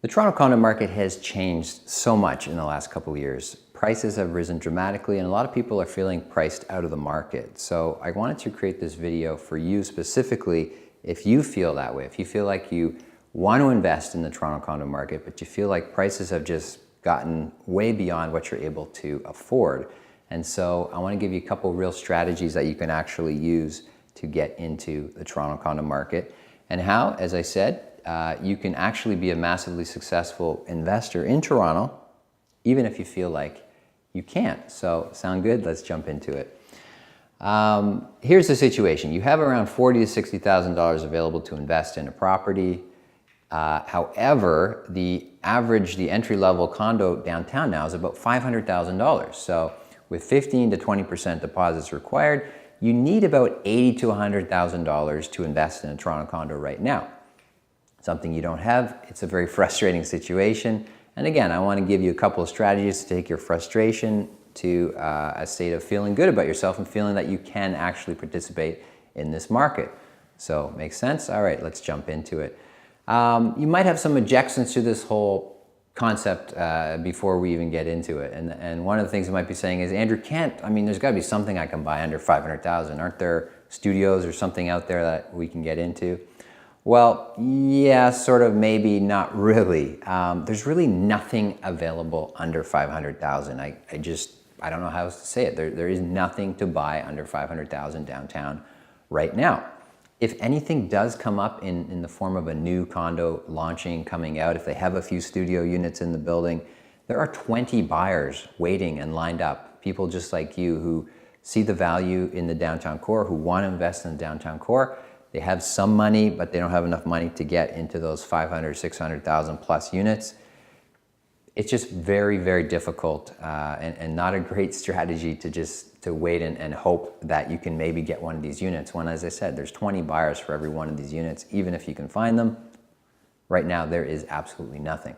The Toronto condo market has changed so much in the last couple of years. Prices have risen dramatically and a lot of people are feeling priced out of the market. So I wanted to create this video for you specifically if you feel that way. If you feel like you want to invest in the Toronto condo market, but you feel like prices have just gotten way beyond what you're able to afford. And so I want to give you a couple real strategies that you can actually use to get into the Toronto condo market. And how, as I said, you can actually be a massively successful investor in Toronto, even if you feel like you can't. So, sound good? Let's jump into it. Here's the situation. You have around $40,000 to $60,000 available to invest in a property. However, the entry-level condo downtown now is about $500,000. So, with 15 to 20% deposits required, you need about $80,000 to $100,000 to invest in a Toronto condo right now. Something you don't have, it's a very frustrating situation. And again, I want to give you a couple of strategies to take your frustration to a state of feeling good about yourself and feeling that you can actually participate in this market. So, makes sense? All right, let's jump into it. You might have some objections to this whole concept before we even get into it. And one of the things you might be saying is, Andrew, there's got to be something I can buy under $500,000. Aren't there studios or something out there that we can get into? Well, yeah, sort of, maybe, not really. There's really nothing available under $500,000. I don't know how else to say it. There is nothing to buy under $500,000 downtown right now. If anything does come up in the form of a new condo launching, coming out, if they have a few studio units in the building, there are 20 buyers waiting and lined up. People just like you who see the value in the downtown core, who want to invest in the downtown core. They have some money, but they don't have enough money to get into those 500, 600,000 plus units. It's just very, very difficult and not a great strategy to wait and hope that you can maybe get one of these units when, as I said, there's 20 buyers for every one of these units. Even if you can find them, right now there is absolutely nothing.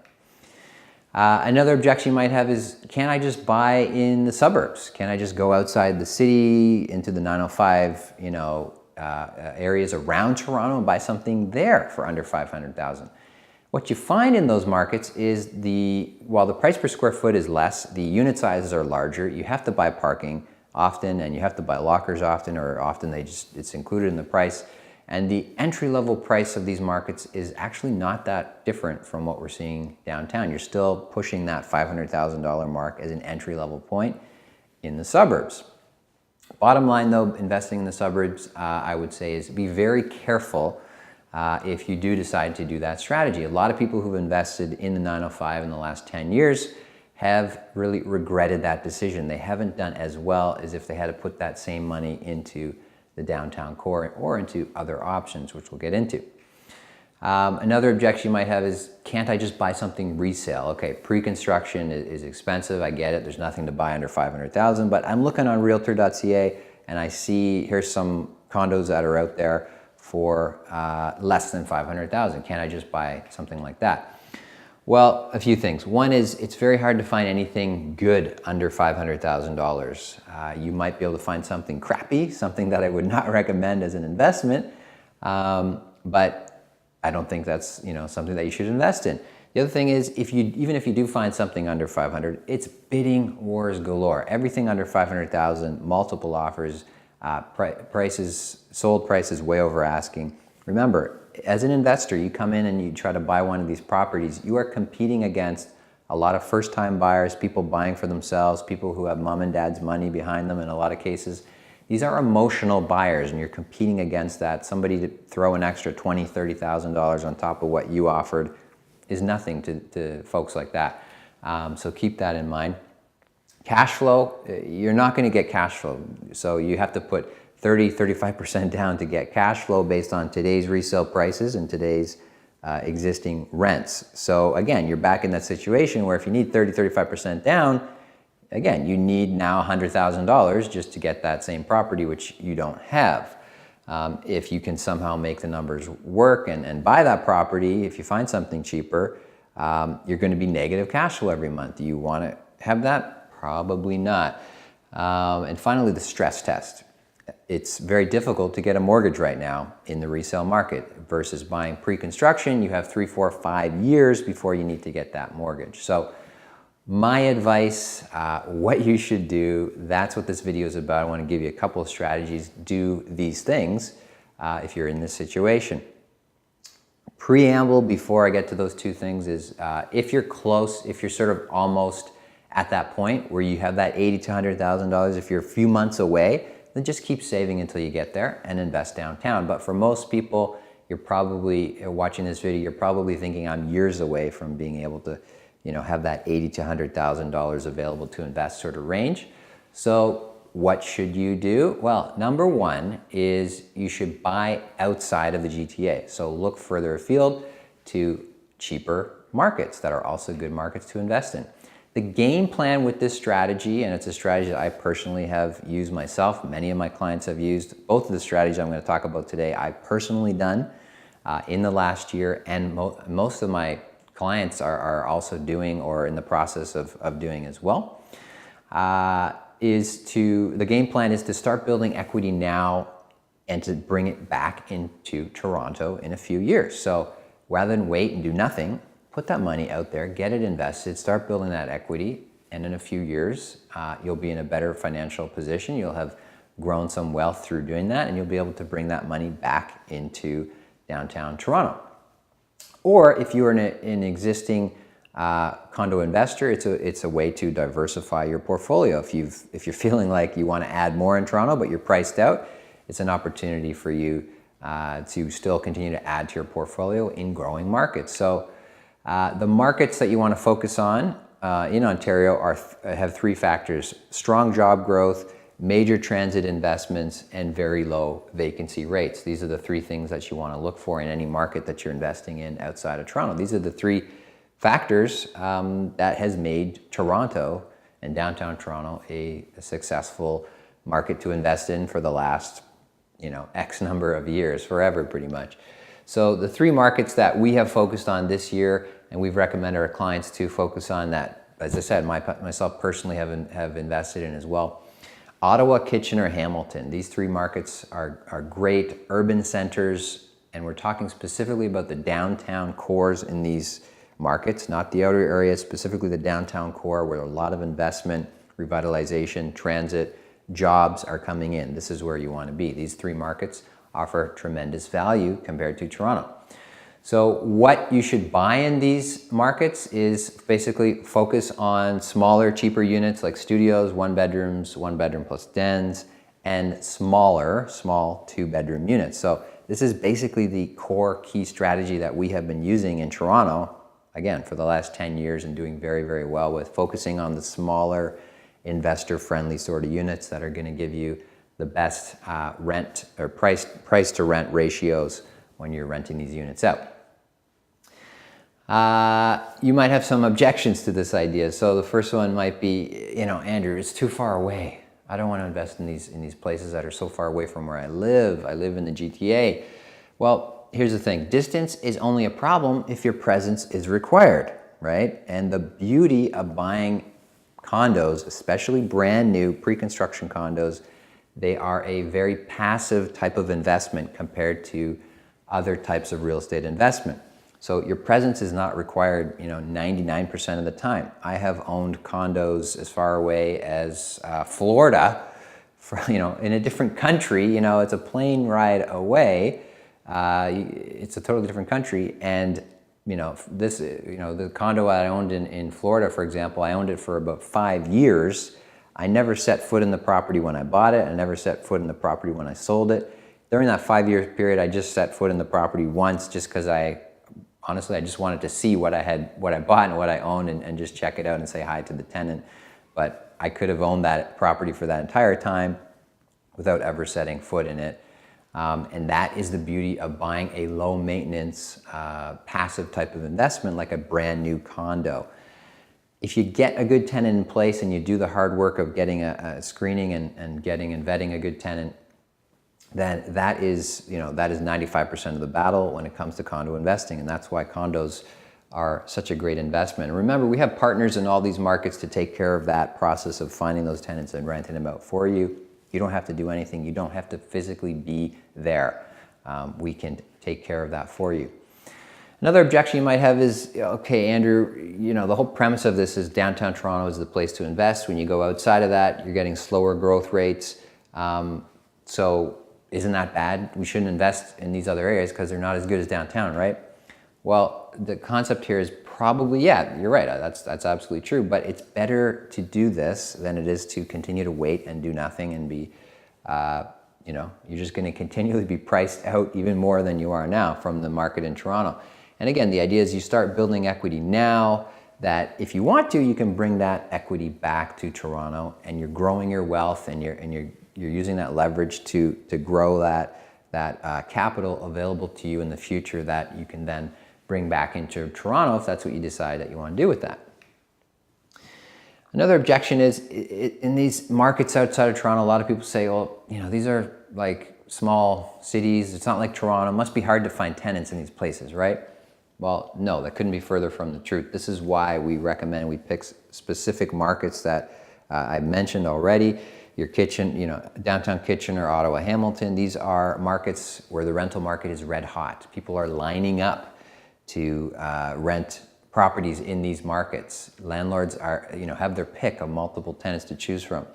Another objection you might have is, can I just buy in the suburbs? Can I just go outside the city into the 905, areas around Toronto and buy something there for under $500,000. What you find in those markets is while the price per square foot is less, the unit sizes are larger. You have to buy parking often and you have to buy lockers often, or often it's included in the price. And the entry-level price of these markets is actually not that different from what we're seeing downtown. You're still pushing that $500,000 mark as an entry-level point in the suburbs. Bottom line though, investing in the suburbs, I would say, is be very careful if you do decide to do that strategy. A lot of people who've invested in the 905 in the last 10 years have really regretted that decision. They haven't done as well as if they had to put that same money into the downtown core or into other options, which we'll get into. Another objection you might have is, can't I just buy something resale? Okay, pre-construction is expensive, I get it, there's nothing to buy under $500,000, but I'm looking on realtor.ca and I see here's some condos that are out there for less than $500,000. Can't I just buy something like that? Well, a few things. One is, it's very hard to find anything good under $500,000. You might be able to find something crappy, something that I would not recommend as an investment, but I don't think that's something that you should invest in. The other thing is, even if you do find something under 500, it's bidding wars galore. Everything under 500,000, multiple offers, sold prices way over asking. Remember, as an investor, you come in and you try to buy one of these properties, you are competing against a lot of first-time buyers, people buying for themselves, people who have mom and dad's money behind them in a lot of cases. These are emotional buyers and you're competing against that. Somebody to throw an extra $20,000, $30,000 on top of what you offered is nothing to folks like that. So keep that in mind. Cash flow, you're not going to get cash flow. So you have to put 30, 35% down to get cash flow based on today's resale prices and today's existing rents. So again, you're back in that situation where if you need 30, 35% down, again, you need now $100,000 just to get that same property, which you don't have. If you can somehow make the numbers work and buy that property, if you find something cheaper, you're going to be negative cash flow every month. Do you want to have that? Probably not. And finally, the stress test. it's very difficult to get a mortgage right now in the resale market versus buying pre-construction. You have 3, 4, 5 years before you need to get that mortgage. So my advice, what you should do, that's what this video is about. I want to give you a couple of strategies. Do these things if you're in this situation. Preamble, before I get to those two things, is if you're close, if you're sort of almost at that point where you have that $80,000 to $100,000, if you're a few months away, then just keep saving until you get there and invest downtown. But for most people, you're probably watching this video, you're probably thinking I'm years away from being able to, have that $80,000 to $100,000 available to invest sort of range. So what should you do? Well, number one is you should buy outside of the GTA. So look further afield to cheaper markets that are also good markets to invest in. The game plan with this strategy, and it's a strategy that I personally have used myself, many of my clients have used, both of the strategies I'm going to talk about today, I've personally done in the last year, and most of my clients are also doing or in the process of doing as well. The game plan is to start building equity now and to bring it back into Toronto in a few years. So rather than wait and do nothing, put that money out there, get it invested, start building that equity, and in a few years, you'll be in a better financial position. You'll have grown some wealth through doing that, and you'll be able to bring that money back into downtown Toronto. Or if you're an existing condo investor, it's a way to diversify your portfolio. If you're feeling like you want to add more in Toronto, but you're priced out, it's an opportunity for you to still continue to add to your portfolio in growing markets. So the markets that you want to focus on in Ontario have three factors: strong job growth, major transit investments, and very low vacancy rates. These are the three things that you want to look for in any market that you're investing in outside of Toronto. These are the three factors that has made Toronto and downtown Toronto a successful market to invest in for the last, X number of years, forever pretty much. So the three markets that we have focused on this year, and we've recommended our clients to focus on that, as I said, myself personally have invested in as well. Ottawa, Kitchener, Hamilton. These three markets are great urban centers, and we're talking specifically about the downtown cores in these markets, not the outer areas, specifically the downtown core where a lot of investment, revitalization, transit, jobs are coming in. This is where you want to be. These three markets offer tremendous value compared to Toronto. So what you should buy in these markets is basically focus on smaller, cheaper units like studios, one bedroom plus dens, and small 2-bedroom units. So this is basically the core key strategy that we have been using in Toronto, again, for the last 10 years and doing very, very well with, focusing on the smaller, investor-friendly sort of units that are going to give you the best rent or price to rent ratios when you're renting these units out. You might have some objections to this idea. So the first one might be, Andrew, it's too far away. I don't want to invest in these places that are so far away from where I live. I live in the GTA. Well, here's the thing. Distance is only a problem if your presence is required, right? And the beauty of buying condos, especially brand new pre-construction condos, they are a very passive type of investment compared to other types of real estate investment. So your presence is not required, 99% of the time. I have owned condos as far away as Florida, in a different country. It's a plane ride away. It's a totally different country. And, the condo I owned in Florida, for example, I owned it for about 5 years. I never set foot in the property when I bought it. I never set foot in the property when I sold it. During that 5-year period, I just set foot in the property once just because honestly, I just wanted to see what I bought and what I owned and just check it out and say hi to the tenant. But I could have owned that property for that entire time without ever setting foot in it. And that is the beauty of buying a low maintenance, passive type of investment like a brand new condo. If you get a good tenant in place and you do the hard work of getting a screening and vetting a good tenant, then that is 95% of the battle when it comes to condo investing. And that's why condos are such a great investment. And remember, we have partners in all these markets to take care of that process of finding those tenants and renting them out for you. You don't have to do anything. You don't have to physically be there. We can take care of that for you. Another objection you might have is, okay, Andrew, the whole premise of this is downtown Toronto is the place to invest. When you go outside of that, you're getting slower growth rates. So isn't that bad? We shouldn't invest in these other areas because they're not as good as downtown, right? Well, the concept here is probably, yeah, you're right. That's absolutely true. But it's better to do this than it is to continue to wait and do nothing and be, you're just going to continually be priced out even more than you are now from the market in Toronto. And again, the idea is you start building equity now that if you want to, you can bring that equity back to Toronto and you're growing your wealth and you're using that leverage to grow that capital available to you in the future that you can then bring back into Toronto if that's what you decide that you want to do with that. Another objection is in these markets outside of Toronto, a lot of people say, well, these are like small cities. It's not like Toronto. It must be hard to find tenants in these places, right? Well, no, that couldn't be further from the truth. This is why we recommend we pick specific markets that I mentioned already. Your downtown Kitchener, Ottawa, Hamilton, these are markets where the rental market is red hot. People are lining up to rent properties in these markets. Landlords have their pick of multiple tenants to choose from.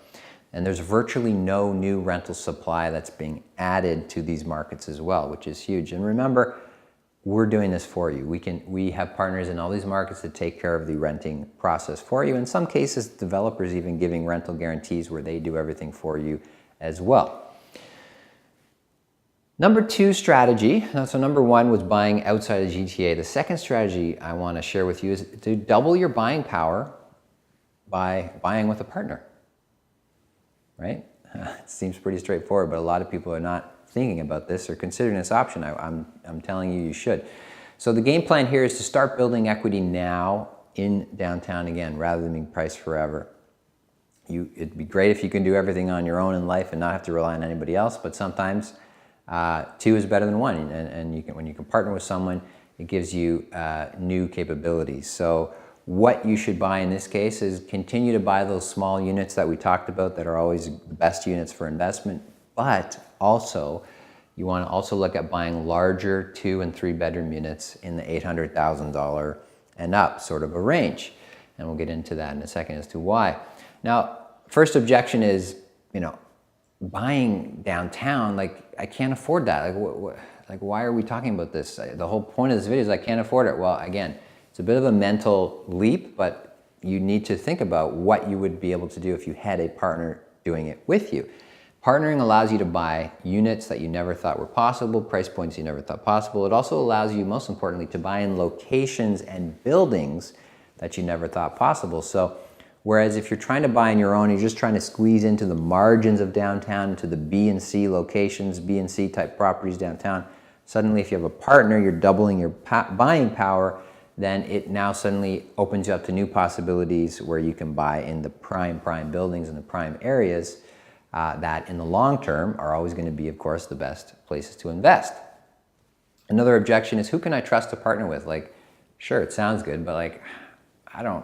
And there's virtually no new rental supply that's being added to these markets as well, which is huge. And remember, we're doing this for you. We have partners in all these markets that take care of the renting process for you. In some cases, developers even giving rental guarantees where they do everything for you as well. Number 2 strategy, so number 1 was buying outside of GTA. The second strategy I want to share with you is to double your buying power by buying with a partner, right? It seems pretty straightforward, but a lot of people are not thinking about this or considering this option. I'm telling you, you should. So the game plan here is to start building equity now in downtown again, rather than being priced forever. It'd be great if you can do everything on your own in life and not have to rely on anybody else, but sometimes 2 is better than 1. And when you can partner with someone, it gives you new capabilities. So what you should buy in this case is continue to buy those small units that we talked about that are always the best units for investment, but also you want to also look at buying larger 2 and 3 bedroom units in the $800,000 and up sort of a range. And we'll get into that in a second as to why. Now, first objection is, buying downtown, like I can't afford that. Like why are we talking about this? The whole point of this video is I can't afford it. Well, again, it's a bit of a mental leap, but you need to think about what you would be able to do if you had a partner doing it with you. Partnering allows you to buy units that you never thought were possible, price points you never thought possible. It also allows you, most importantly, to buy in locations and buildings that you never thought possible. So whereas if you're trying to buy on your own, you're just trying to squeeze into the margins of downtown, into the B and C locations, B and C type properties downtown, suddenly if you have a partner, you're doubling your buying power, then it now suddenly opens you up to new possibilities where you can buy in the prime buildings in the prime areas that in the long term are always going to be, of course, the best places to invest. Another objection is, who can I trust to partner with? Like, sure, it sounds good, but like, I don't,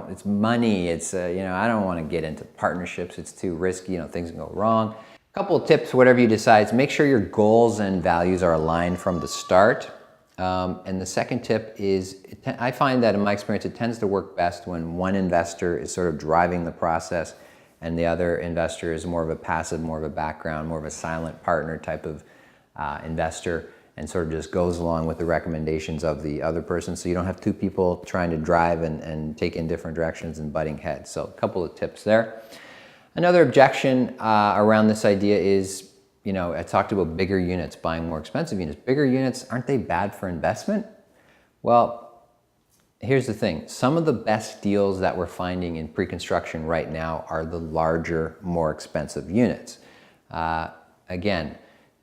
it's money. It's, I don't want to get into partnerships. It's too risky. Things can go wrong. A couple of tips, whatever you decide, is make sure your goals and values are aligned from the start. And the second tip is, I find that in my experience, it tends to work best when one investor is sort of driving the process and the other investor is more of a passive, more of a background, more of a silent partner type of investor, and sort of just goes along with the recommendations of the other person. So you don't have 2 people trying to drive and take in different directions and butting heads. So a couple of tips there. Another objection around this idea is, I talked about bigger units, buying more expensive units. Bigger units, aren't they bad for investment? Well, here's the thing. Some of the best deals that we're finding in pre-construction right now are the larger, more expensive units. Again,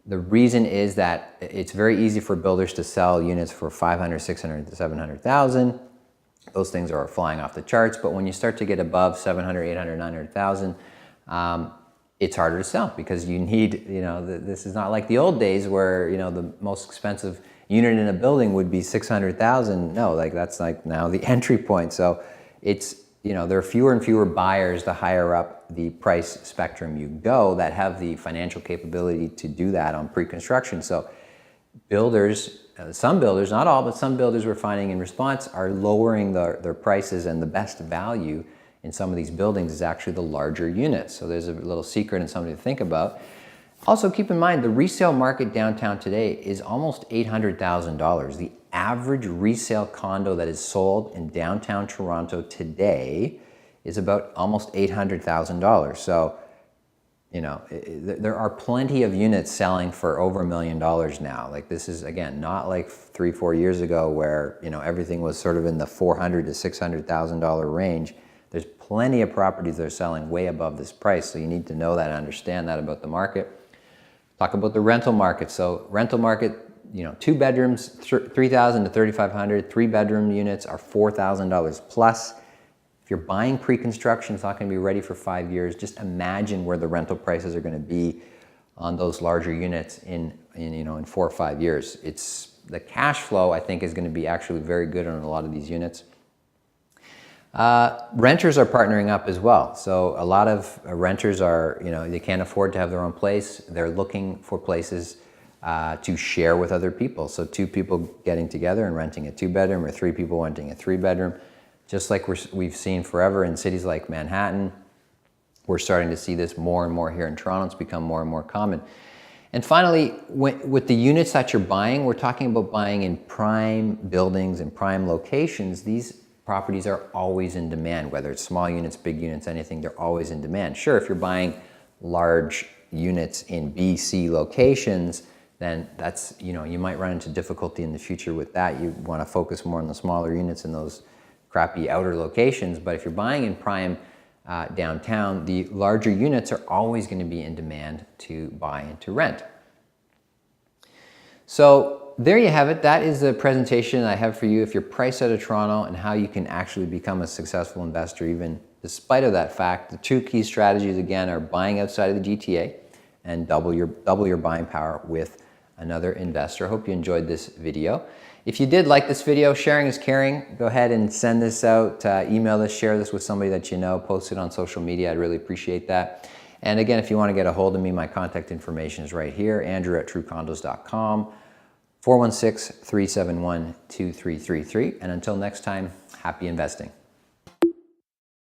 the reason is that it's very easy for builders to sell units for $500,000, $600,000 to $700,000. Those things are flying off the charts, but when you start to get above $700,000, $800,000, $900,000, it's harder to sell because you need, this is not like the old days where, the most expensive unit in a building would be $600,000. No, like that's like now the entry point. So it's there are fewer and fewer buyers the higher up the price spectrum you go that have the financial capability to do that on pre-construction. So builders, some builders, not all, but some builders we're finding in response are lowering their prices, and the best value in some of these buildings is actually the larger units. So there's a little secret and something to think about. Also keep in mind the resale market downtown today is almost $800,000. The average resale condo that is sold in downtown Toronto today is about almost $800,000. So, there are plenty of units selling for over $1 million now. Like, this is, again, not like 3-4 years ago where, everything was sort of in the $400,000 to $600,000 range. There's plenty of properties that are selling way above this price. So you need to know that and understand that about the market. Talk about the rental market. So rental market, 2 bedrooms, $3,000 to $3,500. 3-bedroom units are $4,000 plus. If you're buying pre-construction, it's not going to be ready for 5 years. Just imagine where the rental prices are going to be on those larger units in 4 or 5 years. The cash flow, I think, is going to be actually very good on a lot of these units. Renters are partnering up as well. So a lot of renters are, they can't afford to have their own place. They're looking for places to share with other people. So 2 people getting together and renting a 2-bedroom, or 3 people renting a 3-bedroom. Just like we've seen forever in cities like Manhattan, we're starting to see this more and more here in Toronto. It's become more and more common. And finally, with the units that you're buying, we're talking about buying in prime buildings and prime locations. These properties are always in demand, whether it's small units, big units, anything, they're always in demand. Sure, if you're buying large units in B, C locations, then that's, you might run into difficulty in the future with that. You want to focus more on the smaller units in those crappy outer locations. But if you're buying in prime downtown, the larger units are always going to be in demand to buy and to rent. So there you have it. That is the presentation I have for you if you're priced out of Toronto, and how you can actually become a successful investor even despite of that fact. The 2 key strategies, again, are buying outside of the GTA and double your buying power with another investor. I hope you enjoyed this video. If you did like this video, sharing is caring. Go ahead and send this out, email this, share this with somebody that you know, post it on social media. I'd really appreciate that. And again, if you want to get a hold of me, my contact information is right here, andrew@truecondos.com, 416-371-2333. And until next time, happy investing.